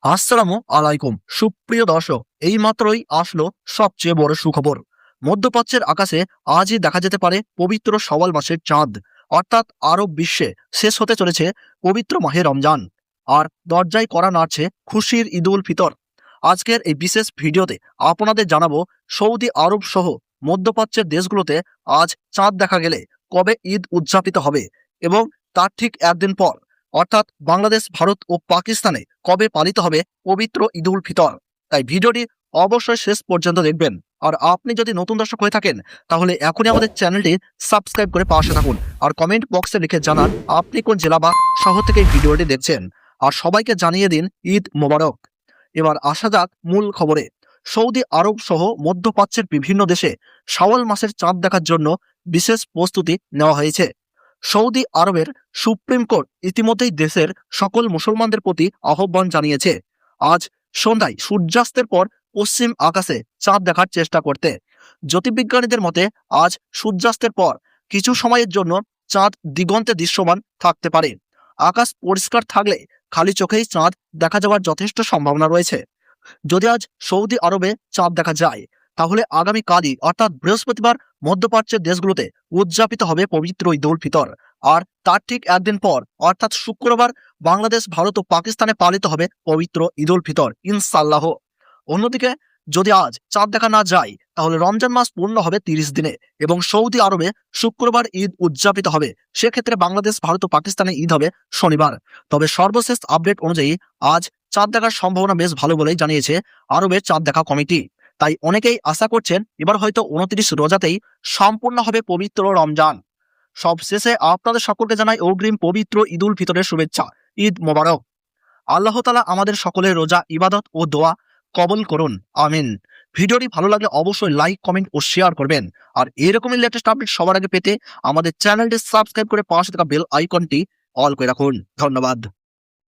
আসসালামু আলাইকুম সুপ্রিয় দর্শক, এই মাত্রই আসলো সবচেয়ে বড় সুখবর। মধ্যপ্রাচ্যের আকাশে আজই দেখা যেতে পারে পবিত্র শাওয়াল মাসের চাঁদ, অর্থাৎ আরব বিশ্বে শেষ হতে চলেছে পবিত্র মাহে রমজান। আর দরজায় কড়া নাড়ছে খুশির ঈদ উল ফিতর। আজকের এই বিশেষ ভিডিওতে আপনাদের জানাবো সৌদি আরব সহ মধ্যপ্রাচ্যের দেশগুলোতে আজ চাঁদ দেখা গেলে কবে ঈদ উদযাপিত হবে এবং তার ঠিক একদিন পর অর্থাৎ বাংলাদেশ, ভারত ও পাকিস্তানে কবে পালিত হবে পবিত্র ঈদ উল ফিতর। তাই ভিডিওটি অবশ্যই শেষ পর্যন্ত দেখবেন। আর আপনি যদি নতুন দর্শক হয়ে থাকেন তাহলে এখনই আমাদের চ্যানেলটি সাবস্ক্রাইব করে পাশে থাকুন আর কমেন্ট বক্সে লিখে জানান আপনি কোন জেলা বা শহর থেকে এই ভিডিওটি দেখছেন। আর সবাইকে জানিয়ে দিন ঈদ মোবারক। এবার আসা যাক মূল খবরে। সৌদি আরব সহ মধ্যপ্রাচ্যের বিভিন্ন দেশে শাওয়াল মাসের চাঁদ দেখার জন্য বিশেষ প্রস্তুতি নেওয়া হয়েছে। সৌদি আরবের সুপ্রিম কোর্ট ইতিমধ্যেই দেশের সকল মুসলমানদের প্রতি আহ্বান জানিয়েছে আজ সন্ধ্যায় সূর্যাস্তের পর পশ্চিম আকাশে চাঁদ দেখার চেষ্টা করতে। জ্যোতির্বিজ্ঞানীদের মতে আজ সূর্যাস্তের পর কিছু সময়ের জন্য চাঁদ দিগন্তে দৃশ্যমান থাকতে পারে। আকাশ পরিষ্কার থাকলে খালি চোখেই চাঁদ দেখা যাওয়ার যথেষ্ট সম্ভাবনা রয়েছে। যদি আজ সৌদি আরবে চাঁদ দেখা যায় তাহলে আগামীকালই অর্থাৎ বৃহস্পতিবার মধ্যপ্রাচ্যের দেশগুলোতে উদযাপিত হবে পবিত্র ঈদ উল ফিতর। আর তার ঠিক একদিন পর অর্থাৎ শুক্রবার বাংলাদেশ, ভারত ও পাকিস্তানে পালিত হবে পবিত্র ঈদ উল ফিতর ইনশাআল্লাহ। অন্যদিকে যদি আজ চাঁদ দেখা না যায় তাহলে রমজান মাস পূর্ণ হবে 30 দিনে এবং সৌদি আরবে শুক্রবার ঈদ উদযাপিত হবে। সেক্ষেত্রে বাংলাদেশ, ভারত ও পাকিস্তানে ঈদ হবে শনিবার। তবে সর্বশেষ আপডেট অনুযায়ী আজ চাঁদ দেখার সম্ভাবনা বেশ ভালো বলেই জানিয়েছে আরবের চাঁদ দেখা কমিটি। তাই অনেকেই আশা করছেন এবার হয়তো 29 রোজাতেই সম্পূর্ণ হবে পবিত্র রমজান। সবশেষে আপনাদের সকলকে জানাই অগ্রিম পবিত্র ঈদ উল ফিতরের শুভেচ্ছা। ঈদ মোবারক। আল্লাহ তাআলা আমাদের সকলের রোজা, ইবাদত ও দোয়া কবুল করুন, আমিন। ভিডিওটি ভালো লাগলে অবশ্যই লাইক, কমেন্ট ও শেয়ার করবেন। আর এরকমই লেটেস্ট আপডেট সবার আগে পেতে আমাদের চ্যানেলটি সাবস্ক্রাইব করে পাশে থাকা বেল আইকনটি অল করে রাখুন। ধন্যবাদ।